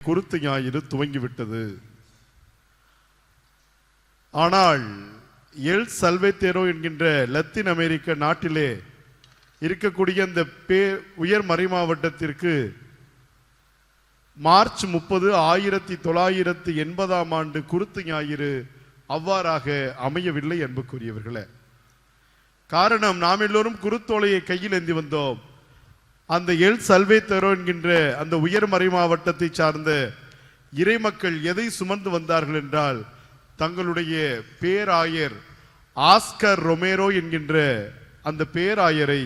குருத்து ஞாயிறு துவங்கிவிட்டது. ஆனால் எல் சல்வேத்தேரோ என்கின்ற லத்தீன் அமெரிக்க நாட்டிலே இருக்கக்கூடிய இந்த உயர் மறை மாவட்டத்திற்கு மார்ச் 30, 1980 குருத்து ஞாயிறு அவ்வாறாக அமையவில்லை அன்புக்குரியவர்களே. காரணம், நாம் எல்லோரும் குருத்தோலையை கையில் ஏந்தி வந்தோம். அந்த எல் சல்வேத்தேரோ என்கின்ற அந்த உயர் மறை மாவட்டத்தை சார்ந்த இறை மக்கள் எதை சுமந்து வந்தார்கள் என்றால், தங்களுடைய பேராயர் ஆஸ்கர் ரொமேரோ என்கின்ற அந்த பேராயரை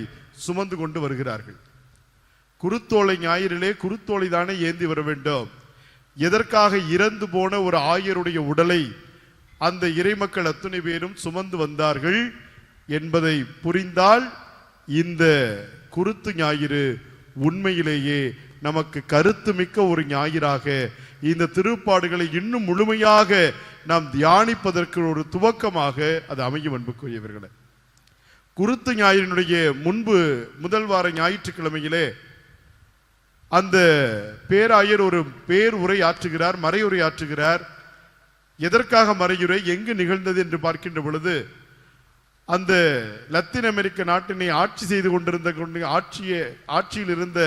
சுமந்து கொண்டு வருகிறார்கள். குருத்தோலை ஞாயிறிலே குருத்தோலை தானே ஏந்தி வர வேண்டும். எதற்காக இறந்து போன ஒரு ஆயருடைய உடலை அந்த இறை மக்கள் அத்துணை பேரும் சுமந்து வந்தார்கள் என்பதை புரிந்தால் இந்த குருத்து ஞாயிறு உண்மையிலேயே நமக்கு கருத்து மிக்க ஒரு ஞாயிறாக இந்த திருப்பாடுகளை இன்னும் முழுமையாக நாம் தியானிப்பதற்கு ஒரு துவக்கமாக அது அமையும் அன்புக்குரியவர்களே. குருத்து ஞாயிறினுடைய முன்பு முதல் வார ஞாயிற்றுக்கிழமையிலே அந்த பேராயர் ஒரு பேருரை ஆற்றுகிறார், மறையுரை ஆற்றுகிறார். எதற்காக மறையுரை, எங்கு நிகழ்ந்தது என்று பார்க்கின்ற பொழுது, அந்த லத்தீன் அமெரிக்க நாட்டினை ஆட்சி செய்து கொண்டிருந்த ஆட்சியில் இருந்த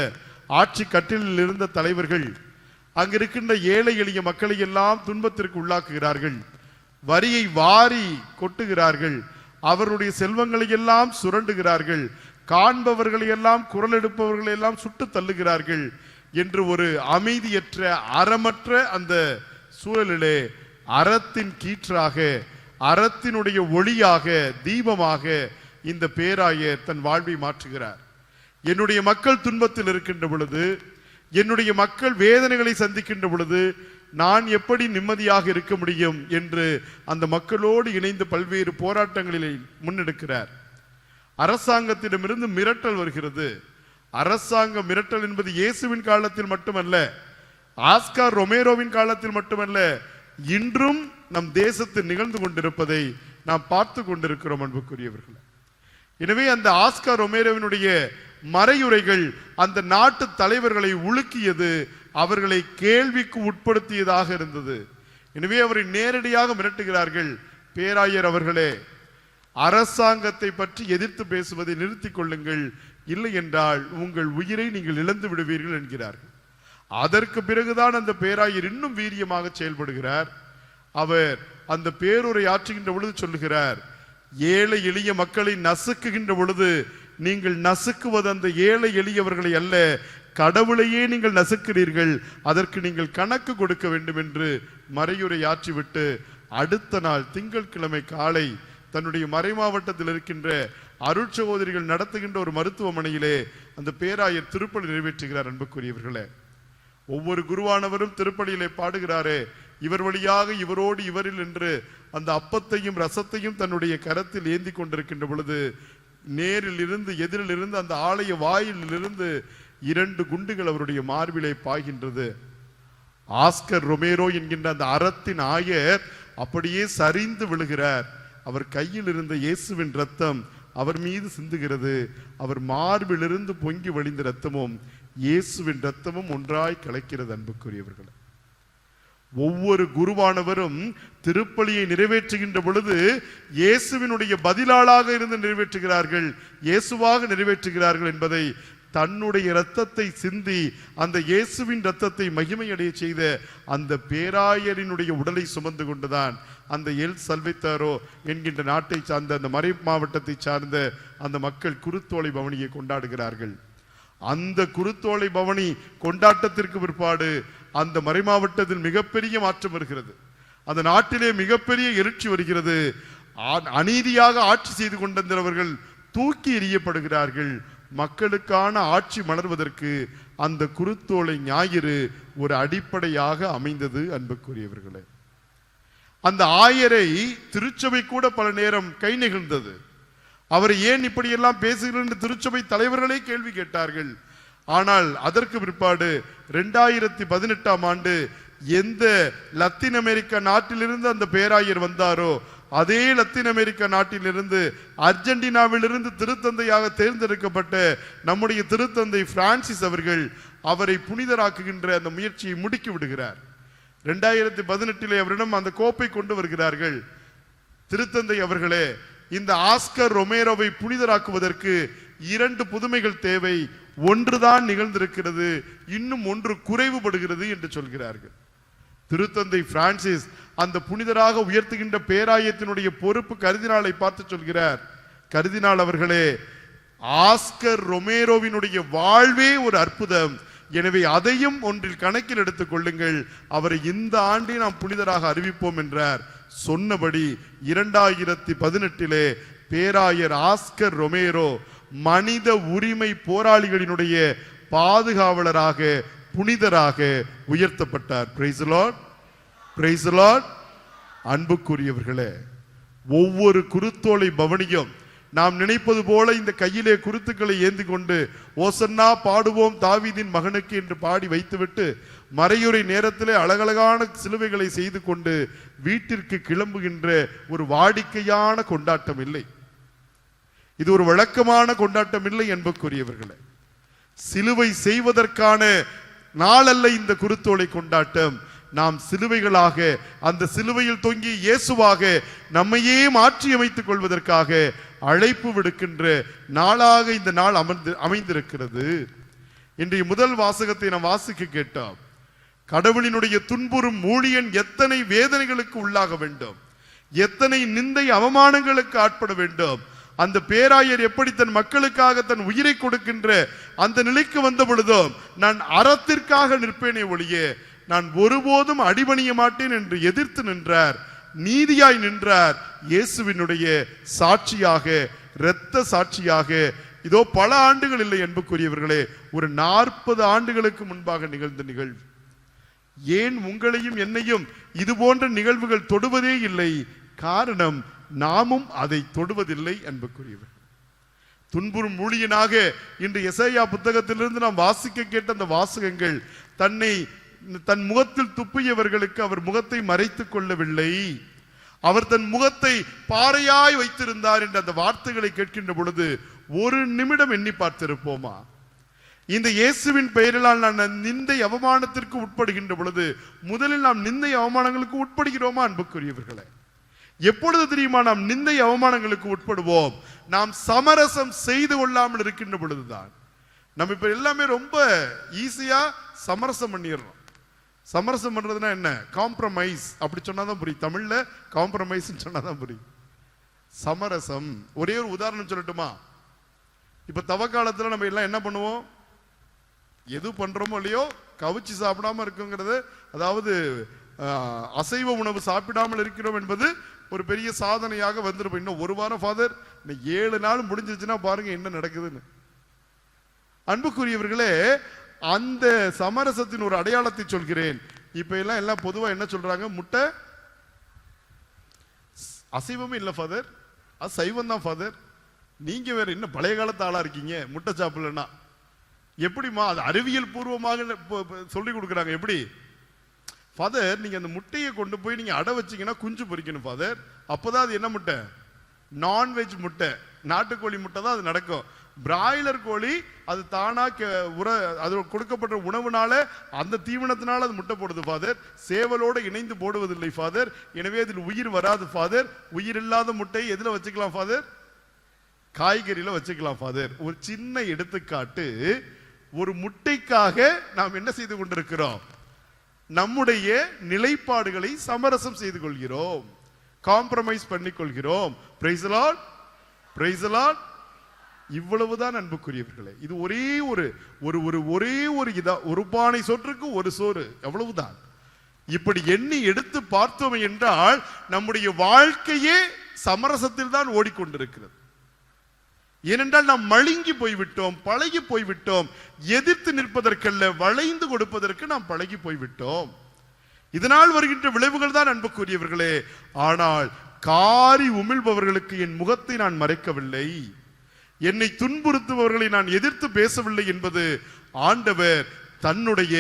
ஆட்சி கட்டிலில் இருந்த தலைவர்கள் அங்கிருக்கின்ற ஏழை எளிய மக்களை எல்லாம் துன்பத்திற்கு உள்ளாக்குகிறார்கள், வரியை வாரி கொட்டுகிறார்கள், அவருடைய செல்வங்களை எல்லாம் சுரண்டுகிறார்கள், காண்பவர்களை எல்லாம் குரல் எடுப்பவர்களை எல்லாம் சுட்டு தள்ளுகிறார்கள் என்று ஒரு அமைதியற்ற அறமற்ற அந்த சூழலிலே அறத்தின் கீற்றாக, அறத்தினுடைய ஒளியாக, தீபமாக இந்த பேராயர் தன் வாழ்வை மாற்றுகிறார். என்னுடைய மக்கள் துன்பத்தில் இருக்கின்ற பொழுது, என்னுடைய மக்கள் வேதனைகளை சந்திக்கின்ற பொழுது நான் எப்படி நிம்மதியாக இருக்க முடியும் என்று அந்த மக்களோடு இணைந்து பல்வேறு போராட்டங்களில் முன்னெடுக்கிறார். அரசாங்கத்திடமிருந்து மிரட்டல் வருகிறது. அரசாங்க மிரட்டல் என்பது இயேசுவின் காலத்தில் மட்டுமல்ல, ஆஸ்கர் ரொமேரோவின் காலத்தில் மட்டுமல்ல, இன்றும் நம் தேசத்தில் நிகழ்ந்து கொண்டிருப்பதை நாம் பார்த்து கொண்டிருக்கிறோம் அன்புக்குரியவர்கள். எனவே அந்த ஆஸ்கர் ரொமேரோவினுடைய மறையுரைகள் அந்த நாட்டு தலைவர்களை உலுக்கியது, அவர்களை கேள்விக்கு உட்படுத்தியதாக இருந்தது. எனவே அவரை நேரடியாக மிரட்டுகிறார்கள், பேராயர் அவர்களே, அரசாங்கத்தை பற்றி எதிர்த்து பேசுவதை நிறுத்திக் கொள்ளுங்கள், இல்லை என்றால் உங்கள் உயிரை நீங்கள் இழந்து விடுவீர்கள் என்கிறார்கள். அதற்கு பிறகுதான் அந்த பேராயர் இன்னும் வீரியமாக செயல்படுகிறார். அவர் அந்த பேருரை ஆற்றுகின்ற பொழுது சொல்லுகிறார், ஏழை எளிய மக்களை நசுக்குகின்ற பொழுது நீங்கள் நசுக்குவது அந்த ஏழை எளியவர்களை அல்ல, கடவுளையே நீங்கள் நசுக்கிறீர்கள், அதற்கு நீங்கள் கணக்கு கொடுக்க வேண்டும் என்று மறையுரை ஆற்றிவிட்டு அடுத்த நாள் திங்கட்கிழமை காலை தன்னுடைய மறை மாவட்டத்தில் இருக்கின்ற அருட்சகோதரிகள் நடத்துகின்ற ஒரு மருத்துவமனையிலே அந்த பேராயர் திருப்பலி நிறைவேற்றுகிறார். அன்புக்குரியவர்களே, ஒவ்வொரு குருவானவரும் திருப்பலியிலே பாடுகிறாரே, இவர் வழியாக இவரோடு இவரில் என்று அந்த அப்பத்தையும் ரசத்தையும் தன்னுடைய கரத்தில் ஏந்தி கொண்டிருக்கின்ற பொழுது நேரில் இருந்து எதிரில் இருந்து அந்த ஆலய வாயிலில் இருந்து 2 குண்டுகள் அவருடைய மார்பிலே பாய்கின்றது. ஆஸ்கர் ரொமேரோ என்கின்ற அந்த அறத்தின் ஆயர் அப்படியே சரிந்து விழுகிறார். அவர் கையில் இருந்த இயேசுவின் ரத்தம் அவர் மீது சிந்துகிறது. அவர் மார்பிலிருந்து பொங்கி வழிந்த ரத்தமும் இயேசுவின் ரத்தமும் ஒன்றாய் கலக்கிறது. அன்புக்குரியவர்கள், ஒவ்வொரு குருவானவரும் திருப்பலியை நிறைவேற்றுகின்ற பொழுது இயேசுவினுடைய பதிலாளாக இருந்து நிறைவேற்றுகிறார்கள், இயேசுவாக நிறைவேற்றுகிறார்கள் என்பதை தன்னுடைய இரத்தத்தை சிந்தி அந்த இயேசுவின் இரத்தத்தை மகிமையடைய செய்த அந்த பேராயரினுடைய உடலை சுமந்து கொண்டுதான் அந்த எல் சல்வேத்தேரோ என்கின்ற நாட்டை சார்ந்த அந்த மறை மாவட்டத்தை சார்ந்த அந்த மக்கள் குருத்தோலை பவனியை கொண்டாடுகிறார்கள். அந்த குருத்தோலை பவனி கொண்டாட்டத்திற்கு பிற்பாடு அந்த மறை மாவட்டத்தில் மிகப்பெரிய மாற்றம் வருகிறது. அந்த நாட்டிலே மிகப்பெரிய எழுச்சி வருகிறது. அநீதியாக ஆட்சி செய்து கொண்டிருந்தவர்கள் தூக்கி எறியப்படுகிறார்கள். மக்களுக்கான ஆட்சி மலர்வதற்கு அந்த குருத்தோலை ஞாயிறு ஒரு அடிப்படையாக அமைந்தது. அன்புக்குரியவர்களே, அந்த ஆயரை திருச்சபை கூட பல நேரம் கை நெகிழ்ந்தது. அவர் ஏன் இப்படியெல்லாம் பேசுகிறார் என்று திருச்சபை தலைவர்களே கேள்வி கேட்டார்கள். ஆனால் அதற்கு பிற்பாடு 2018 எந்த லத்தீன் அமெரிக்க நாட்டிலிருந்து அந்த பேராயர் வந்தாரோ அதே லத்தீன் அமெரிக்க நாட்டிலிருந்து அர்ஜென்டினாவிலிருந்து திருத்தந்தையாக தேர்ந்தெடுக்கப்பட்ட நம்முடைய திருத்தந்தை பிரான்சிஸ் அவர்கள் அவரை புனிதராக்குகின்ற அந்த முயற்சியை முடுக்கி விடுகிறார். 2018 அவரிடம் அந்த கோப்பை கொண்டு வருகிறார்கள். திருத்தந்தை அவர்களே, இந்த ஆஸ்கர் ரொமேரோவை புனிதராக்குவதற்கு 2 புதுமைகள் தேவை, ஒன்றுதான் நிகழ்ந்திருக்கிறது, இன்னும் ஒன்று குறைவுபடுகிறது என்று சொல்கிறார்கள். திருத்தந்தை பிரான்சிஸ் அந்த புனிதராக உயர்த்துகின்ற பேராயத்தினுடைய பொறுப்பு கர்தினாலை பார்த்து சொல்கிறார், கர்தினால் அவர்களே, ஆஸ்கர் ரொமேரோவினுடைய வாழ்வே ஒரு அற்புதம், எனவே அதையும் ஒன்றில் கணக்கில் எடுத்துக் கொள்ளுங்கள், அவரை இந்த ஆண்டே நாம் புனிதராக அறிவிப்போம் என்றார். சொன்னபடி 2018 பேராயர் ஆஸ்கர் ரொமேரோ மனித உரிமை போராளிகளினுடைய பாதுகாவலராக புனிதராக உயர்த்தப்பட்டார். Praise the lord, praise the lord. அன்புக்குரியவர்களே, ஒவ்வொரு குருத்தோலை பவனியும் நாம் நினைப்பது போல இந்த கையிலே குருத்துக்களை ஏந்தி கொண்டு ஓசன்னா பாடுவோம் தாவீதின் மகனுக்கு என்று பாடி வைத்துவிட்டு மறையுறை நேரத்திலே அழகழகான சிலுவைகளை செய்து கொண்டு வீட்டிற்கு கிளம்புகின்ற ஒரு வாடிக்கையான கொண்டாட்டம் இல்லை. இது ஒரு வழக்கமான கொண்டாட்டம் இல்லை என்பதற்குரியவர்களே. சிலுவை செய்வதற்கான நாளல்ல இந்த குருத்தோலை கொண்டாட்டம். நாம் சிலுவைகளாக, அந்த சிலுவையில் தொங்கி இயேசுவாக நம்மையே மாற்றி அமைத்துக் கொள்வதற்காக அழைப்பு விடுக்கின்ற நாளாக இந்த நாள் அமைந்திருக்கிறது. இன்றைய முதல் வாசகத்தை நாம் வாசிக்க கேட்டோம். கடவுளினுடைய துன்புறும் ஊழியன் எத்தனை வேதனைகளுக்கு உள்ளாக வேண்டும், எத்தனை நிந்தை அவமானங்களுக்கு ஆட்பட வேண்டும். அந்த பேராயர் எப்படி தன் மக்களுக்காக தன் உயிரை கொடுக்கின்ற அந்த நிலைக்கு வந்த பொழுதும் நான் அறத்திற்காக நிற்பேனே ஒழிய நான் ஒருபோதும் அடிபணிய மாட்டேன் என்று எதிர்த்து நின்றார், நீதியாய் நின்றார். இயேசுவினுடைய சாட்சியாக, இரத்த சாட்சியாக. இதோ பல ஆண்டுகள் இல்லை என்பதற்குரியவர்களே, ஒரு 40 ஆண்டுகளுக்கு முன்பாக நிகழ்ந்த நிகழ்வு. ஏன் உங்களையும் என்னையும் இது போன்ற நிகழ்வுகள் தொடுவதே இல்லை? காரணம், நாமும் அதை தொடுவதில்லை என்பதற்குரியவர். துன்புறும் ஊழியனாக இன்று எசையா புத்தகத்திலிருந்து நாம் வாசிக்க கேட்ட அந்த வாசகங்கள் தன் முகத்தில் துப்பியவர்களுக்கு அவர் முகத்தை மறைத்துக் கொள்ளவில்லை, அவர் தன் முகத்தை பாறையாய் வைத்திருந்தார் என்ற அந்த வார்த்தைகளை கேட்கின்ற பொழுது ஒரு நிமிடம் எண்ணி பார்த்திருப்போமா? இந்த இயேசுவின் பெயரிலால் நான் நிந்தை அவமானத்திற்கு உட்படுகின்ற பொழுது முதலில் நாம் நிந்தை அவமானங்களுக்கு உட்படுகிறோமா? அன்புக்குரியவர்களே, எப்பொழுது தெரியுமா நாம் நிந்தை அவமானங்களுக்கு உட்படுவோம்? நாம் சமரசம் செய்து கொள்ளாமல் இருக்கின்ற பொழுதுதான். நம்ம இப்ப எல்லாமே ரொம்ப ஈஸியா சமரசம் பண்ணிடுறோம். சமரசம் பண்றதுன்னா என்ன? காம்ப்ரமைஸ் அப்படி சொன்னாதான் புரியும். தமிழ்ல காம்ப்ரமைஸ் சொன்னாதான் புரியும். சமரசம். ஒரே ஒரு உதாரணம் சொல்லட்டுமா? இப்ப தவக்காலத்துல நம்ம எல்லாம் என்ன பண்ணுவோம்? எது பண்றோமோ இல்லையோ கவிச்சு சாப்பிடாம இருக்குங்கிறது, அதாவது அசைவ உணவு சாப்பிடாமல் இருக்கிறோம் என்பது ஒரு பெரிய சாதனையாக வந்துருப்போம். இன்னும் 1 வாரம் ஃபாதர், இன்னும் 7 நாள் முடிஞ்சிருச்சுன்னா பாருங்க என்ன நடக்குதுன்னு. அன்புக்குரியவர்களே, அந்த சமரசத்தின் ஒரு அடையாளத்தை சொல்கிறேன். இப்ப எல்லாம் பொதுவா என்ன சொல்றாங்க? முட்டை அசைவமே இல்ல ஃபாதர், அது சைவம் தான் ஃபாதர். நீங்க வேற இன்னும் பழைய காலத்து ஆளா இருக்கீங்க, முட்டை சாப்பிடலன்னா எப்படிமா? அது அறிவியல் பூர்வமாக சொல்லி கொடுக்குறாங்க. எப்படி ஃபாதர்? நீங்க அந்த முட்டையை கொண்டு போய் நீங்க அடை வச்சீங்கன்னா குஞ்சு பொரிக்கணும் ஃபாதர். அப்பதான் அது என்ன முட்டை? நான்வெஜ் முட்டை. நாட்டுக்கோழி முட்டை தான் அது நடக்கும். பிராய்லர் கோழி அது தானா அது கொடுக்கப்பட்ட உணவுனால, அந்த தீவனத்தினால அது முட்டை போடுது ஃபாதர். சேவலோடு இணைந்து போடுவதில்லை ஃபாதர். எனவே அதில் உயிர் வராது ஃபாதர். உயிர் இல்லாத முட்டை எதுல வச்சுக்கலாம் ஃபாதர்? காய்கறியில வச்சுக்கலாம் ஃபாதர். ஒரு சின்ன எடுத்துக்காட்டு. ஒரு முட்டைக்காக நாம் என்ன செய்து கொண்டிருக்கிறோம்? நம்முடைய நிலைப்பாடுகளை சமரசம் செய்து கொள்கிறோம், காம்ப்ரமைஸ் பண்ணிக் கொள்கிறோம். Price the lord, praise the Lord. இவ்வளவுதான் அன்புக்குரியவர்களே. இது ஒரே ஒரு பானை சோற்றுக்கு ஒரு சோறு, எவ்வளவுதான். இப்படி எண்ணி எடுத்து பார்த்தோம் என்றால் நம்முடைய வாழ்க்கையே சமரசத்தில் தான் ஓடிக்கொண்டிருக்கிறது. ஏனென்றால் நாம் மழுங்கி போய்விட்டோம், பழகி போய்விட்டோம். எதிர்த்து நிற்பதற்கல்ல, வளைந்து கொடுப்பதற்கு நாம் பழகி போய்விட்டோம். இதனால் வருகின்ற விளைவுகள் தான் அன்புக்குரியவர்களே. ஆனால் காரி உமிழ்பவர்களுக்கு என் முகத்தை நான் மறைக்கவில்லை, என்னை துன்புறுத்துபவர்களை நான் எதிர்த்து பேசவில்லை என்பது ஆண்டவர் தன்னுடைய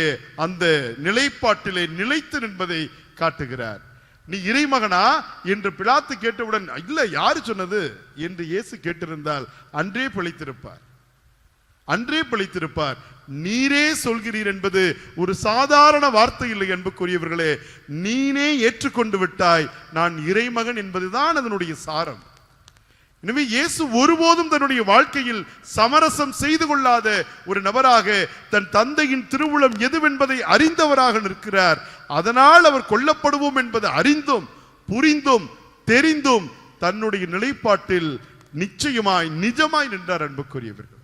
அந்த நிலைப்பாட்டிலே நிலைத்து நிற்பதை காட்டுகிறார். நீ இறைமகனா என்று பிலாத்து கேட்டவுடன், இல்ல யாரு சொன்னது என்று இயேசு கேட்டிருந்தால் அன்றே பிழைத்திருப்பார். அன்றே பிழைத்திருப்பார். நீரே சொல்கிறீர் என்பது ஒரு சாதாரண வார்த்தை இல்லை அன்புக்குரியவர்களே. நீனே ஏற்றுக்கொண்டு விட்டாய், நான் இறைமகன் என்பதுதான் அதனுடைய சாரம். எனவே இயேசு ஒருபோதும் தன்னுடைய வாழ்க்கையில் சமரசம் செய்து கொள்ளாத ஒரு நபராக தன் தந்தையின் திருவுளம் எதுவென்பதை அறிந்தவராக நிற்கிறார். அதனால் அவர் கொல்லப்படுவோம் என்பது அறிந்தும் புரிந்தும் தெரிந்தும் தன்னுடைய நிலைப்பாட்டில் நிச்சயமாய் நிஜமாய் நின்றார் அன்புக்குரியவர்கள்.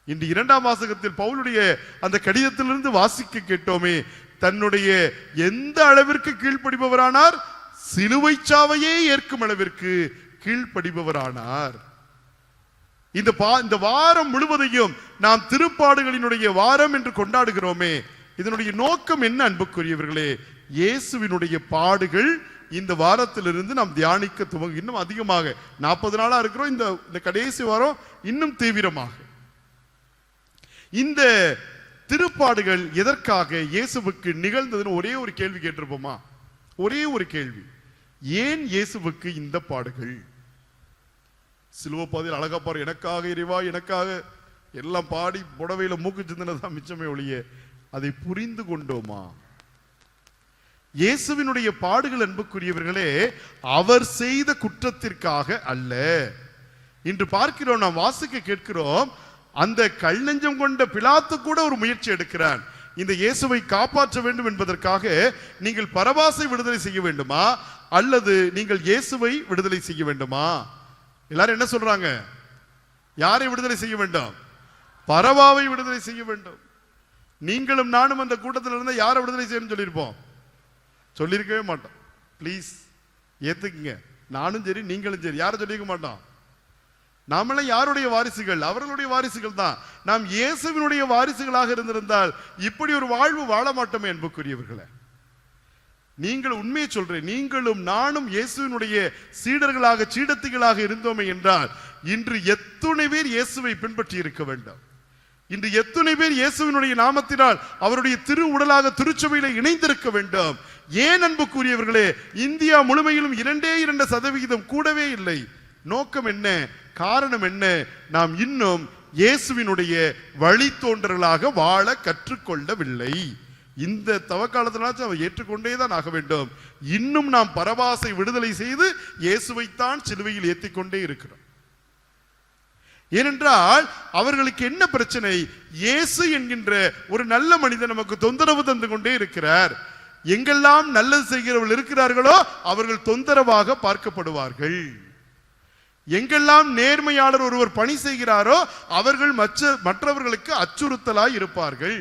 இன்று 2ஆம் வாசகத்தில் பவுலுடைய அந்த கடிதத்திலிருந்து வாசிக்க கேட்டோமே, தன்னுடைய எந்த அளவிற்கு கீழ்ப்படிபவரானார்? சிலுவை சாவையே ஏற்கும் அளவிற்கு கீழ்ப்படிபவரானார். இந்த வாரம் முழுவதையும் நாம் திருப்பாடுகளினுடைய வாரம் என்று கொண்டாடுகிறோமே, இதனுடைய நோக்கம் என்ன அன்புக்குரியவர்களே? இயேசுவினுடைய பாடுகள் இந்த வாரத்திலிருந்து நாம் தியானிக்க துவங்க இன்னும் அதிகமாக 40 நாளா இருக்கிறோம். இந்த கடைசி வாரம் இன்னும் தீவிரமாக இந்த திருப்பாடுகள் எதற்காக இயேசுவுக்கு நிகழ்ந்ததுன்னு ஒரே ஒரு கேள்வி கேட்டிருப்போமா? ஒரே ஒரு கேள்வி, ஏன் இயேசுவுக்கு இந்த பாடுகள்? சிலுவை பாதையில் அழகா பாரு, எனக்காக இறைவா எனக்காக எல்லாம் பாடி புடவையில மூக்கு சிந்தனதான் மிச்சமே ஒழிய அதை புரிந்து கொண்டோமா? இயேசுவினுடைய பாடுகள் அன்புக்குரியவர்களே அவர் செய்த குற்றத்திற்காக அல்ல. இன்று பார்க்கிறோம், நாம் வாசிக்க கேட்கிறோம், அந்த கல்நெஞ்சம் கொண்ட பிலாத்து கூட ஒரு முயற்சி எடுக்கிறான். இந்த இயேசுவை காப்பாற்ற வேண்டும் என்பதற்காக நீங்கள் பரபாசை விடுதலை செய்ய வேண்டுமா அல்லது நீங்கள் இயேசுவை விடுதலை செய்ய வேண்டுமா? எல்லாரும் என்ன சொல்றாங்க? யாரை விடுதலை செய்ய வேண்டும்? பரபாவை விடுதலை செய்ய வேண்டும். நீங்களும் நானும் அந்த கூட்டத்தில் இருந்த யாரை விடுதலை செய்யணும்னு சொல்லியிருப்போம்? சொல்லியிருக்கவே மாட்டோம். பிளீஸ் ஏத்துக்குங்க, நானும் சரி நீங்களும் சரி, யாரை சொல்லியிருக்க மாட்டோம். நாமளே யாருடைய வாரிசுகள்? அவர்களுடைய வாரிசுகள் தான். நாம் இயேசுவினுடைய வாரிசுகளாக இருந்திருந்தால் இப்படி ஒரு வாழ்வு வாழ மாட்டோமே அன்புக்குரியவர்களே. நீங்கள் உண்மையை சொல்றேன், நீங்களும் நானும் இயேசுவினுடைய சீடர்களாக சீடத்திகளாக இருந்தோமே என்றால் இன்று எத்துணை பேர் இயேசுவை பின்பற்றி இருக்க வேண்டும். இன்று எத்துணை பேர் இயேசுவினுடைய நாமத்தினால் அவருடைய திரு உடலாக திருச்சபையில இணைந்திருக்க வேண்டும். ஏன் அன்புக்குரியவர்களே, இந்தியா முழுமையிலும் 2% கூடவே இல்லை. நோக்கம் என்ன? காரணம் என்ன? நாம் இன்னும் இயேசுவினுடைய வழித்தோன்றலாக வாழ கற்றுக்கொள்ளவில்லை. இந்த தவக்காலத்தினாச்சும் அவர் ஏற்றுக்கொண்டேதான் ஆக வேண்டும். இன்னும் நாம் பரபாசை விடுதலை செய்து இயேசுவைத்தான் சிலுவையில் ஏற்றிக்கொண்டே இருக்கிறோம். ஏனென்றால் அவர்களுக்கு என்ன பிரச்சனை? இயேசு என்கின்ற ஒரு நல்ல மனிதன் நமக்கு தொந்தரவு தந்து கொண்டே இருக்கிறார். எங்கெல்லாம் நல்லது செய்கிறவர்கள் இருக்கிறார்களோ அவர்கள் தொந்தரவாக பார்க்கப்படுவார்கள். எங்கெல்லாம் நேர்மையாளர் ஒருவர் பணி செய்கிறாரோ அவர்கள் மற்றவர்களுக்கு அச்சுறுத்தலாய் இருப்பார்கள்.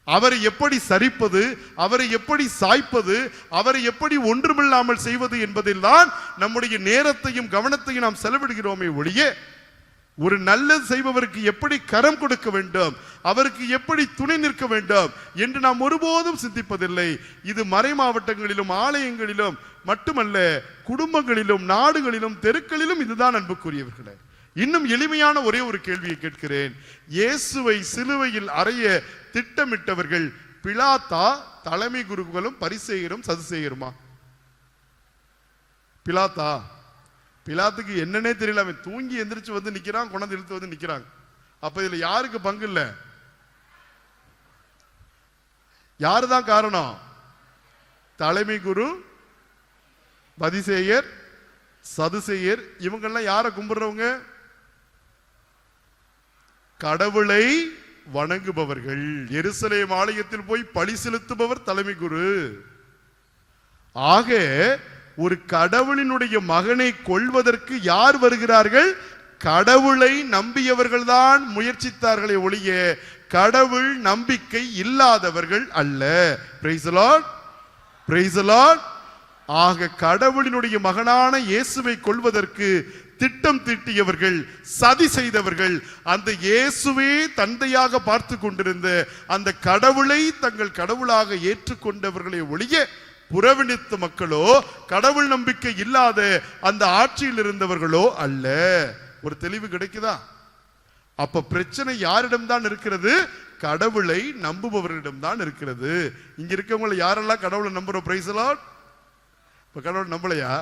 அவரை எப்படி சரிப்பது, அவரை எப்படி சாய்ப்பது, அவரை எப்படி ஒன்றுமில்லாமல் செய்வது என்பதில் தான் நம்முடைய நேரத்தையும் கவனத்தையும் நாம் செலவிடுகிறோமே ஒழிய ஒரு நல்லது செய்பவருக்கு எப்படி கரம் கொடுக்க வேண்டும், அவருக்கு எப்படி துணை நிற்க வேண்டும் என்று நாம் ஒருபோதும் சிந்திப்பதில்லை. இது மறை மாவட்டங்களிலும் ஆலயங்களிலும் மட்டுமல்ல, குடும்பங்களிலும் நாடுகளிலும் தெருக்களிலும் இதுதான் அன்புக்குரியவர்களே. இன்னும் எளிமையான ஒரே ஒரு கேள்வியை கேட்கிறேன். இயேசுவை சிலுவையில் அறைய திட்டமிட்டவர்கள் பிலாத்தா, தலைமை குருக்களும் பரிசேயரும் சதுசேயருமா? பிலாத்தா? பிலாத்துக்கு என்னன்னே தெரியல, அவன் தூங்கி எந்திரிச்சு வந்து நிக்கிறான், கொண்டாந்து இழுத்து வந்து நிக்கிறாங்க. அப்ப இதுல யாருக்கு பங்கு இல்ல? யாருதான் காரணம்? தலைமை குரு, பரிசேயர், சதுசேயர். இவங்கெல்லாம் யாரை கும்பிடுறவங்க? கடவுளை வணங்குபவர்கள். எருசலேம் ஆலயத்தில் போய் பழி செலுத்துபவர் தலைமை குரு. ஆக ஒரு கடவுளினுடைய மகனை கொல்வதற்கு யார் வருகிறார்கள்? கடவுளை நம்பியவர்கள் தான் முயற்சித்தார்களே ஒழிய கடவுள் நம்பிக்கை இல்லாதவர்கள் அல்ல. Price the lord, praise the Lord. ஆக கடவுளினுடைய மகனான இயேசுவை கொல்வதற்கு திட்டம் தீட்டியவர்கள், சதி செய்தவர்கள், அந்த இயேசுவே தந்தையாக பார்த்து கொண்டிருந்த அந்த கடவுளை தங்கள் கடவுளாக ஏற்றுக்கொண்டவர்களை ஒழிய புறவினித்த மக்களோ கடவுள் நம்பிக்கை இல்லாத அந்த ஆட்சியில் இருந்தவர்களோ அல்ல. ஒரு தெளிவு கிடைக்குதா? அப்ப பிரச்சனை யாரிடம் தான் இருக்கிறது? கடவுளை நம்புபவர்களிடம் தான் இருக்கிறது. இங்க இருக்கவங்களை யாரெல்லாம் கடவுளை நம்புறோம்? Price the Lord. இப்ப கடவுளை நம்பலையா?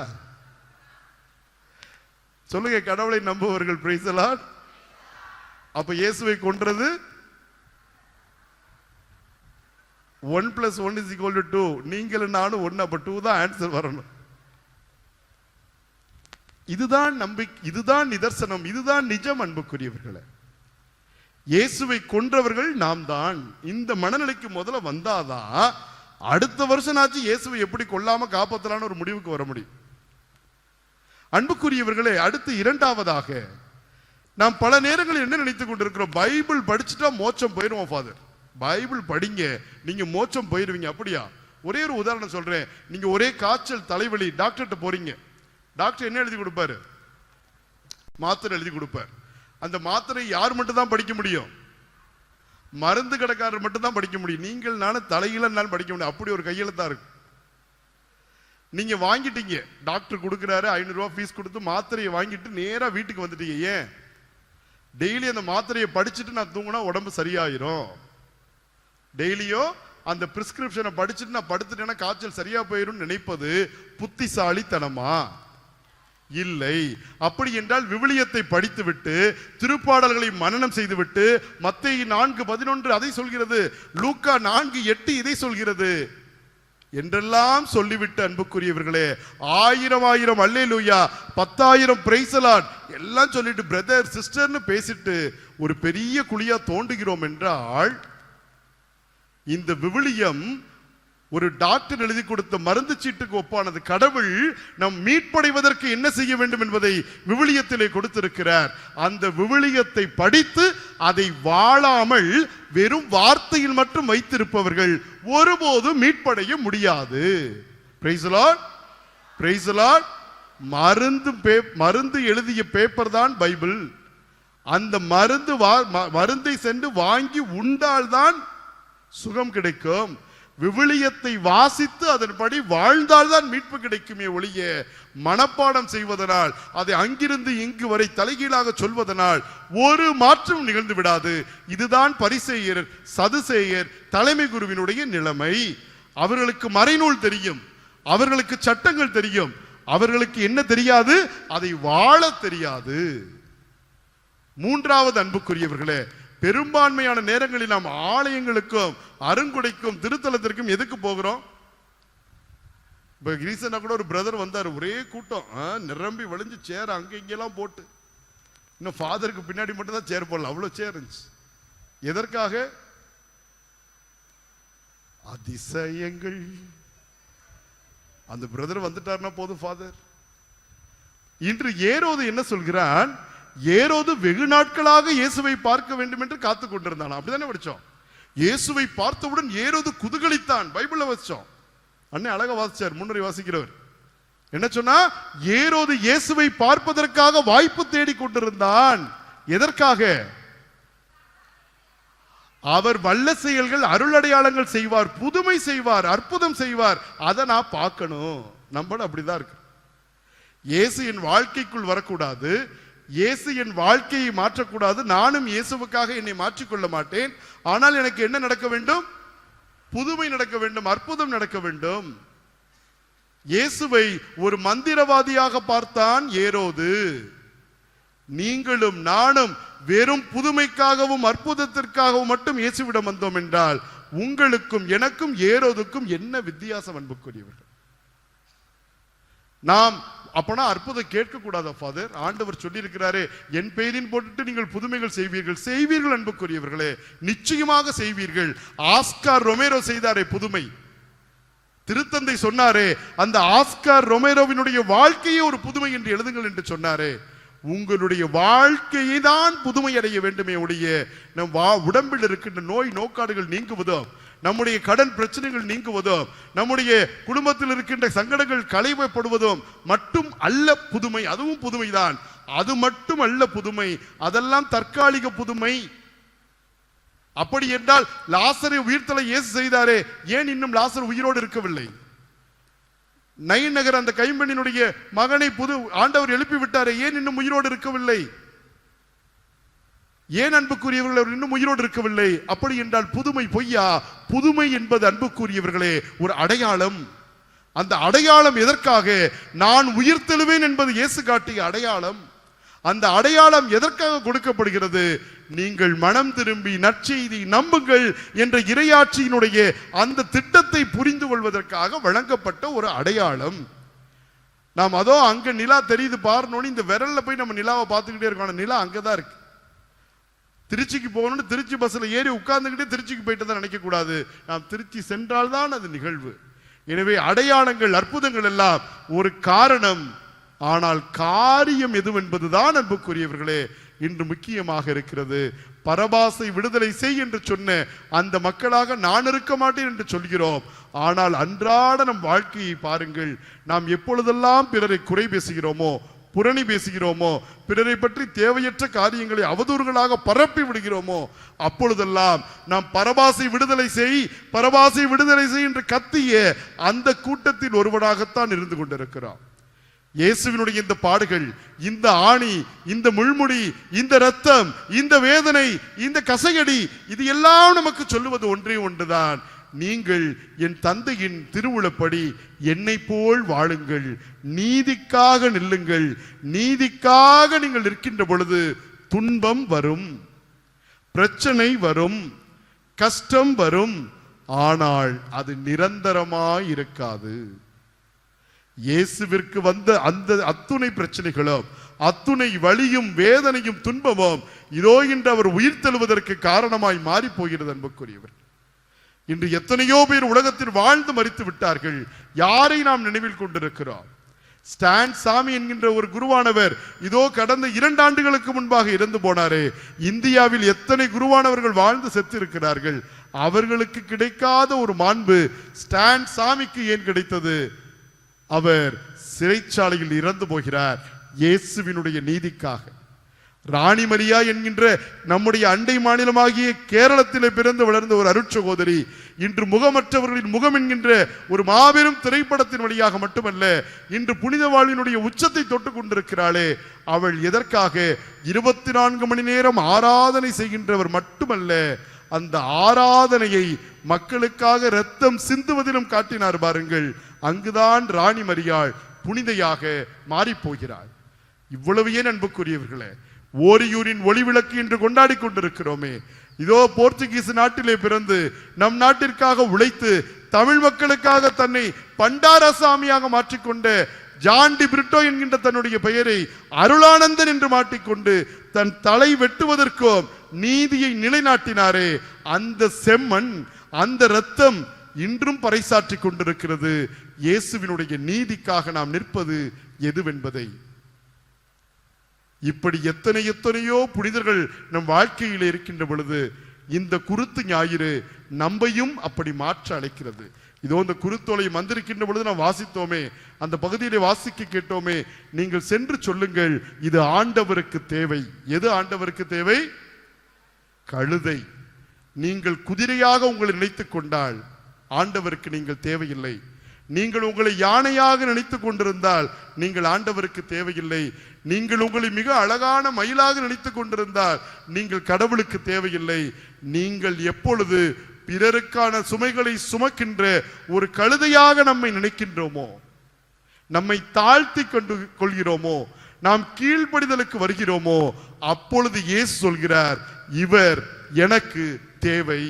சொல்லுங்க, கடவுளை நம்புபவர்கள் பிரைஸ் தி லார்ட். அப்ப இயேசுவை கொன்றது 1 + 1 = 2. நீங்களும் நானும் 1, அப்ப 2 தான் ஆன்சர் வரணும். இதுதான் நம்பிக்கை, இதுதான் நிதர்சனம், இதுதான் நிஜம். அன்புக்குரியவர்களே, இயேசுவை கொன்றவர்கள் நாம் தான். இந்த மனநிலைக்கு முதல்ல வந்தாதான் அடுத்த வருஷம் ஆச்சு இயேசுவை எப்படி கொல்லாம காப்பாற்றலான்னு ஒரு முடிவுக்கு வர முடியும். அன்புக்குரியவர்களே, அடுத்து இரண்டாவதாக நாம் பல நேரங்களில் என்ன நினைத்துக் கொண்டிருக்கிறோம்? பைபிள் படிச்சுட்டா மோட்சம் போயிருவோம் ஃபாதர். பைபிள் படிங்க, நீங்க மோட்சம் போயிருவீங்க. அப்படியா? ஒரே ஒரு உதாரணம் சொல்றேன். நீங்க ஒரே காய்ச்சல், தலைவலி, டாக்டர்கிட்ட போறீங்க. டாக்டர் என்ன எழுதி கொடுப்பாரு? மாத்திரை எழுதி கொடுப்பார். அந்த மாத்திரை யார் மட்டும் தான் படிக்க முடியும்? மருந்து கடைக்காரர் மட்டும் தான் படிக்க முடியும். நீங்கள் நானும் தலையிலனாலும் படிக்க முடியும். அப்படி ஒரு கையெழுத்தா இருக்கு. நீங்க வாங்கிட்டீங்க, டாக்டர் கொடுக்கிறாரு, 500 ரூபாய் ஃபீஸ் கொடுத்து மாத்திரையை வாங்கிட்டு நேரா வீட்டுக்கு வந்துட்டீங்க. ஏன்? டெய்லி அந்த மாத்திரையை படிச்சுட்டு நான் தூங்கினா உடம்பு சரியாயிரும். டெய்லியோ அந்த பிரிஸ்கிரிப்ஷனை படிச்சுட்டு நான் படுத்துட்டேன்னா காய்ச்சல் சரியா போயிரும் நினைப்பது புத்திசாலித்தனமா? இல்லை. அப்படி என்றால் விவிலியத்தை படித்துவிட்டு திருப்பாடல்களை மனனம் செய்துவிட்டு மத்தேயு 4:11 அதை சொல்கிறது, லூக்கா 4:8 இதை சொல்கிறது என்றெல்லாம் சொல்லிவிட்டு அன்புக்குரியவர்களே, 1000 அல்லேலூயா, 10,000 பிரைஸ் தி லார்ட் எல்லாம் சொல்லிட்டு பிரதர் சிஸ்டர்னு பேசிட்டு ஒரு பெரிய குழியா தோண்டுகிறோம் என்றால், இந்த விவிலியம் ஒரு டாக்டர் எழுதி கொடுத்த மருந்து சீட்டுக்கு ஒப்பானது. கடவுள் நம் மீட்படைவதற்கு என்ன செய்ய வேண்டும் என்பதை விவிலியத்திலே கொடுத்திருக்கிறார். அந்த விவிலியத்தை படித்து அதை வாழாமல் வெறும் வார்த்தையில் மட்டும் வைத்திருப்பவர்கள் ஒருபோதும் மீட்படைய முடியாது. Price the lord, praise the Lord. மருந்து எழுதிய பேப்பர் தான் பைபிள். அந்த மருந்தை சென்று வாங்கி உண்டால்தான் சுகம் கிடைக்கும். விவிலியத்தை வாசித்து அதன்படி வாழ்ந்தால்தான் மீட்பு கிடைக்குமே ஒழிய மனப்பாடம் செய்வதனால், அதை அங்கிருந்து இங்கு வரை தலைகீழாக சொல்வதனால் ஒரு மாற்றம் நிகழ்ந்து விடாது. இதுதான் பரிசேயர், சதுசேயர், தலைமை குருவினுடைய நிலைமை. அவர்களுக்கு மறைநூல் தெரியும், அவர்களுக்கு சட்டங்கள் தெரியும், அவர்களுக்கு என்ன தெரியாது? அதை வாழ தெரியாது. மூன்றாவது அன்புக்குரியவர்களே, பெரும்பான்மையான நேரங்களில் நாம் ஆலயங்களுக்கும் அருங்குடைக்கும் திருத்தலத்திற்கும் எதுக்கு போகிறோம்? இப்ப ரீசனா கூட ஒரு பிரதர் வந்தார், ஒரே கூட்டம் நிரம்பி வழிஞ்சு சேர் அங்க இங்கெல்லாம் போட்டு, இன்னும் ஃபாதருக்கு பின்னாடி மட்டும் தான் சேர் போடல, அவ்வளவு சேர் இருந்துச்சு. எதற்காக? அதிசயங்கள். அந்த பிரதர் வந்துட்டார்னா போதும் ஃபாதர். இன்று ஏரோது என்ன சொல்கிறான்? ஏரோது வெகு நாட்களாக இயேசுவை பார்க்க வேண்டும் என்று காத்துக் கொண்டிருந்தான். அப்படிதானே படிச்சோம். இயேசுவை பார்த்தவுடன் ஏரோது குதூகலித்தான். பைபிள்ல வாசிச்சோம். அண்ணே அழகா வாசிச்சார், முன்னுரை வாசிக்கிறவர். என்ன சொன்னா? ஏரோது இயேசுவை பார்ப்பதற்காக வாய்ப்பு தேடி கொண்டிருந்தான். எதற்காக? அவர் வல்ல செயல்கள், அருள் அடையாளங்கள் செய்வார், புதுமை செய்வார், அற்புதம் செய்வார், அதை நான் பார்க்கணும். நம்மளும் அப்படிதான் இருக்கு. இயேசு என் வாழ்க்கைக்குள் வரக்கூடாது, இயேசு என் வாழ்க்கையை மாற்றக்கூடாது, நானும் இயேசுவுக்காக என்னை மாற்றிக்கொள்ள மாட்டேன். ஆனால் எனக்கு என்ன நடக்க வேண்டும்? புதுமை நடக்க வேண்டும், அற்புதம் நடக்க வேண்டும். இயேசுவை ஒரு மந்திரவாதியாக பார்த்தான் ஏரோது. நீங்களும் நானும் வெறும் புதுமைக்காகவும் அற்புதத்திற்காகவும் மட்டும் இயேசுவிடம் வந்தோம் என்றால் உங்களுக்கும் எனக்கும் ஏரோதுக்கும் என்ன வித்தியாசம் அன்புக்குரியவர்கள்? நாம் அப்பனா அற்புதம் கேட்க கூடாதா ஃபாதர்? ஆண்டவர் சொல்லி இருக்கிறாரே, என் பெயரின் போட்டு நீங்கள் புதுமைகள் செய்வீர்கள். செய்வீர்கள் அன்புக்குரியவர்களே, நிச்சயமாக செய்வீர்கள். ஆஸ்கார் ரொமேரோ செய்தாரே புதுமை, திருத்தந்தை சொன்னாரே, அந்த ஆஸ்கார் ரொமேரோவினுடைய வாழ்க்கையே ஒரு புதுமை என்று எழுதுங்கள் என்று சொன்னாரே. உங்களுடைய வாழ்க்கையை தான் புதுமை அடைய வேண்டுமே ஒழிய நம் உடம்பில் இருக்கின்ற நோய் நோக்காடுகள் நீங்குவதோ, நம்முடைய கடன் பிரச்சனைகள் நீங்குவதோ, நம்முடைய குடும்பத்தில் இருக்கின்ற சங்கடங்கள் களையப்படுவதும் மட்டும் அல்ல புதுமை. அதுவும் புதுமைதான், அது மட்டும் அல்ல புதுமை, அதெல்லாம் தற்காலிக புதுமை. அப்படி என்றால் லாசரை உயிர்த்தலை இயேசு செய்தாரே, ஏன் இன்னும் லாசர் உயிரோடு இருக்கவில்லை? நைன் நகர் அந்த கைம்பெண்ணினுடைய மகனை ஆண்டவர் எழுப்பி விட்டாரே, ஏன் இன்னும் உயிரோடு இருக்கவில்லை? ஏன் அன்புக்குரியவர்கள் அவர் இன்னும் உயிரோடு இருக்கவில்லை? அப்படி என்றால் புதுமை பொய்யா? புதுமை என்பது அன்புக்குரியவர்களே ஒரு அடையாளம். அந்த அடையாளம் எதற்காக? நான் உயிர்த்தெழுவேன் என்பது இயேசு காட்டிய அடையாளம். அந்த அடையாளம் எதற்காக கொடுக்கப்படுகிறது? நீங்கள் மனம் திரும்பி நற்செய்தி நம்புங்கள் என்ற இறையாட்சியினுடைய அந்த திட்டத்தை புரிந்து கொள்வதற்காக வழங்கப்பட்ட ஒரு அடையாளம். நாம் அதோ அங்க நிலா தெரியுது பாருனோன்னு இந்த விரல்ல போய் நம்ம நிலாவை பார்த்துக்கிட்டே இருக்கோம். நிலா அங்கதான் இருக்கு. திருச்சிக்கு போகணும்னு திருச்சி பஸ்ல ஏறி உட்கார்ந்துக்கிட்டே திருச்சிக்கு போயிட்டு தான் நினைக்க கூடாது. நாம் திருச்சி சென்றால்தான் அது நிகழ்வு. எனவே அடையாளங்கள் அற்புதங்கள் எல்லாம் ஒரு காரணம், ஆனால் காரியம் எதுவென்பதுதான் அன்புக்குரியவர்களே இன்று முக்கியமாக இருக்கிறது. பரபாசை விடுதலை செய் என்று சொன்ன அந்த மக்களாக நான் இருக்க மாட்டேன் என்று சொல்கிறோம். ஆனால் அன்றாட நம் வாழ்க்கையை பாருங்கள். நாம் எப்பொழுதெல்லாம் பிறரை குறை பேசுகிறோமோ, புரணி பேசுகிறோமோ, பிறரை பற்றி தேவையற்ற காரியங்களை அவதூறுகளாக பரப்பி விடுகிறோமோ, அப்பொழுதெல்லாம் நாம் பரபாசை விடுதலை செய், பரபாசை விடுதலை செய் என்று கத்திய அந்த கூட்டத்தில் ஒருவனாகத்தான் இருந்து கொண்டிருக்கிறோம். இயேசுவினுடைய இந்த பாடுகள், இந்த ஆணி, இந்த முள்முடி, இந்த ரத்தம், இந்த வேதனை, இந்த கசையடி, இது எல்லாம் நமக்கு சொல்லுவது ஒன்றே ஒன்றுதான். நீங்கள் என் தந்தையின் திருவுளப்படி என்னை போல் வாழுங்கள், நீதிக்காக நில்லுங்கள். நீதிக்காக நீங்கள் நிற்கின்ற பொழுது துன்பம் வரும், பிரச்சனை வரும், கஷ்டம் வரும், ஆனால் அது நிரந்தரமாய் இருக்காது. இயேசுவிற்கு வந்த அந்த அத்துணை பிரச்சனைகளும், அத்துணை வலியும் வேதனையும் துன்பமும் இதோ இன்று அவர் உயிர் தெழுவதற்கு காரணமாய் மாறி போகிறது. அன்புக்குரியவர், இன்று எத்தனையோ பேர் உலகத்தில் வாழ்ந்து மரித்து விட்டார்கள். யாரை நாம் நினைவில் கொண்டிருக்கிறோம்? ஸ்டான் சாமி என்கின்ற ஒரு குருவானவர் இதோ கடந்த 2 ஆண்டுகளுக்கு முன்பாக இறந்து போனாரே. இந்தியாவில் எத்தனை குருவானவர்கள் வாழ்ந்து செத்து இருக்கிறார்கள். அவர்களுக்கு கிடைக்காத ஒரு மாண்பு ஸ்டான் சாமிக்கு ஏன் கிடைத்தது? அவர் சிறைச்சாலையில் இறந்து போகிறார் இயேசுவினுடைய நீதிக்காக. ராணி மரியா என்கின்ற நம்முடைய அண்டை மாநிலமாகிய கேரளத்திலே பிறந்து வளர்ந்த ஒரு அருட்சகோதரி இன்று முகமற்றவர்களின் முகம் என்கின்ற ஒரு மாபெரும் திரைப்படத்தின் வழியாக மட்டுமல்ல, இன்று புனித வாழ்வினுடைய உச்சத்தை தொட்டுக் கொண்டிருக்கிறாளே. அவள் எதற்காக? 24 மணி நேரம் ஆராதனை செய்கின்றவர் மட்டுமல்ல, அந்த ஆராதனையை மக்களுக்காக இரத்தம் சிந்துவதிலும் காட்டினார் பாருங்கள். அங்குதான் ராணி மரியாள் புனிதையாக மாறி போகிறாள். இவ்வளவு ஏன் அன்புக்குரியவர்களே, ஓரியூரின் ஒளிவிளக்கு என்று கொண்டாடி கொண்டிருக்கிறோமே. இதோ போர்ச்சுகீஸ் நாட்டிலே பிறந்து நம் நாட்டிற்காக உழைத்து தமிழ் மக்களுக்காக தன்னை பண்டாரசாமியாக மாற்றிக்கொண்ட ஜான் டி பிரிட்டோ என்கின்ற தன்னுடைய பெயரை அருளானந்தன் என்று மாட்டிக்கொண்டு தன் தலை வெட்டுவதற்கும் நீதியை நிலைநாட்டினாரே, அந்த செம்மண், அந்த இரத்தம் இன்றும் பறைசாற்றி கொண்டிருக்கிறது இயேசுவினுடைய நீதிக்காக நாம் நிற்பது எதுவென்பதை. இப்படி எத்தனையோ புனிதர்கள் நம் வாழ்க்கையில் இருக்கின்ற பொழுது இந்த குருத்து ஞாயிறு நம்மையும் அப்படி மாற்ற அழைக்கிறது. இதோ இந்த குருத்தோலை மந்திரிக்கின்ற பொழுது நாம் வாசித்தோமே, அந்த பகுதியிலே வாசிக்க கேட்டோமே, நீங்கள் சென்று சொல்லுங்கள், இது ஆண்டவருக்கு தேவை. எது ஆண்டவருக்கு தேவை? கழுதை. நீங்கள் குதிரையாக உங்களை நினைத்துக் கொண்டால் ஆண்டவருக்கு நீங்கள் தேவையில்லை. நீங்கள் உங்களை யானையாக நினைத்துக் கொண்டிருந்தால் நீங்கள் ஆண்டவருக்கு தேவையில்லை. நீங்கள் உங்களை மிக அழகான மயிலாக நினைத்துக் கொண்டிருந்தால் நீங்கள் கடவுளுக்கு தேவையில்லை. நீங்கள் எப்பொழுது பிறருக்கான சுமைகளை சுமக்கின்ற ஒரு கழுதையாக நம்மை நினைக்கின்றோமோ, நம்மை தாழ்த்தி கொள்கிறோமோ, நாம் கீழ்ப்படிதலுக்கு வருகிறோமோ, அப்பொழுது இயேசு சொல்கிறார், இவர் எனக்கு தேவை.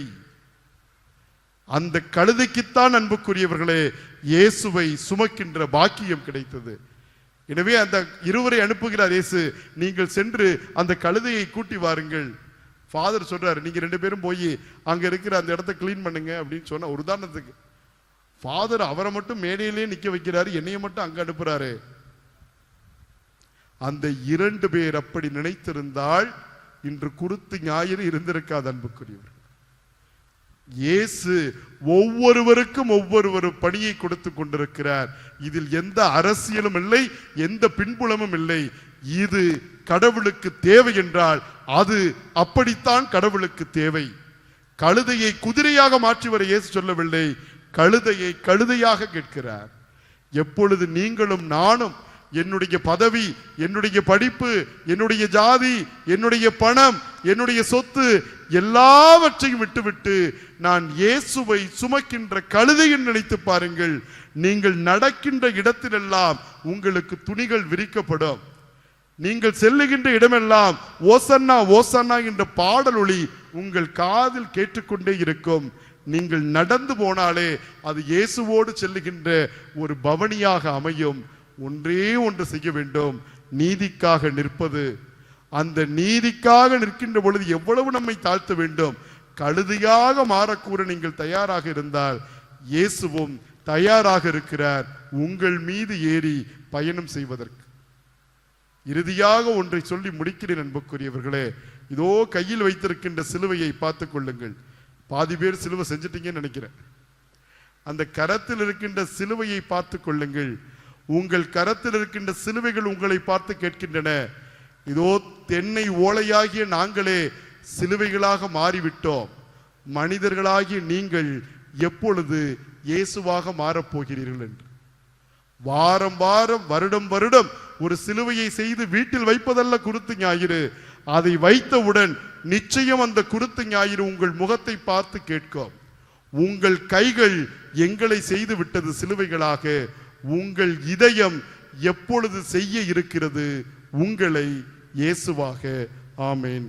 அந்த கழுதைக்குத்தான் அன்புக்குரியவர்களே இயேசுவை சுமக்கின்ற பாக்கியம் கிடைத்தது. எனவே அந்த இருவரை அனுப்புகிறார் இயேசு, நீங்கள் சென்று அந்த கழுதையை கூட்டி வாருங்கள். ஃபாதர் சொல்றாரு, நீங்க 2 பேரும் போய் அங்க இருக்கிற அந்த இடத்தை கிளீன் பண்ணுங்க அப்படின்னு சொன்ன ஒரு உதாரணத்துக்கு. ஃபாதர் அவரை மட்டும் மேடையிலே நிக்க வைக்கிறாரு, என்னைய மட்டும் அங்க அனுப்புறாரு. அந்த 2 பேர் அப்படி நினைத்திருந்தால் இன்று குருத்து ஞாயிறு இருந்திருக்காது. அன்புக்குரியவர், இயேசு ஒவ்வொருவருக்கும் ஒவ்வொரு பணியை கொடுத்து கொண்டிருக்கிறார். இதில் எந்த அரசியலும் இல்லை, எந்த பின்புலமும் இல்லை. இது கடவுளுக்கு தேவை என்றால் அது அப்படித்தான் கடவுளுக்கு தேவை. கழுதையை குதிரையாக மாற்றி வர இயேசு சொல்லவில்லை, கழுதையை கழுதையாக கேட்கிறார். எப்பொழுது நீங்களும் நானும் என்னுடைய பதவி, என்னுடைய படிப்பு, என்னுடைய ஜாதி, என்னுடைய பணம், என்னுடைய சொத்து எல்லாவற்றையும் விட்டுவிட்டு நான் இயேசுவை சுமக்கின்ற கழுதையை நினைத்து பாருங்கள். நீங்கள் நடக்கின்ற இடத்திலெல்லாம் உங்களுக்கு துணிகள் விரிக்கப்படும். நீங்கள் செல்லுகின்ற இடமெல்லாம் ஓசன்னா ஓசன்னா என்ற பாடல் ஒளி உங்கள் காதில் கேட்டுக்கொண்டே இருக்கும். நீங்கள் நடந்து போனாலே அது இயேசுவோடு செல்லுகின்ற ஒரு பவனியாக அமையும். ஒன்றே ஒன்று செய்ய வேண்டும், நீதிக்காக நிற்பது. அந்த நீதிக்காக நிற்கின்ற பொழுது எவ்வளவு நம்மை தாழ்த்த வேண்டும். கழுதையாக மாறக்கூட நீங்கள் தயாராக இருந்தால் இயேசுவும் தயாராக இருக்கிறார் உங்கள் மீது ஏறி பயணம் செய்வதற்கு. இறுதியாக ஒன்றை சொல்லி முடிக்கிறேன் அன்புக்குரியவர்களே. இதோ கையில் வைத்திருக்கின்ற சிலுவையை பார்த்துக் கொள்ளுங்கள். பாதி பேர் சிலுவை செஞ்சிட்டீங்கன்னு நினைக்கிறேன். அந்த கரத்தில் இருக்கின்ற சிலுவையை பார்த்து கொள்ளுங்கள். உங்கள் கரத்தில் இருக்கின்ற சிலுவைகள் உங்களை பார்த்து கேட்கின்றன, இதோ தென்னை ஓலையாகிய நாங்களே சிலுவைகளாக மாறிவிட்டோம். மனிதர்களாகிய நீங்கள் எப்பொழுது இயேசுவாக மாறப்போகிறீர்கள் என்று. வாரம் வாரம் வருடம் வருடம் ஒரு சிலுவையை செய்து வீட்டில் வைப்பதல்ல குருத்து ஞாயிறு. அதை வைத்தவுடன் நிச்சயம் அந்த குருத்து ஞாயிறு உங்கள் முகத்தை பார்த்து கேட்கும், உங்கள் கைகள் எங்களை செய்து விட்டது சிலுவைகளாக. உங்கள் இதயம் எப்பொழுது செய்ய இருக்கிறது உங்களை இயேசுவாக. ஆமேன்.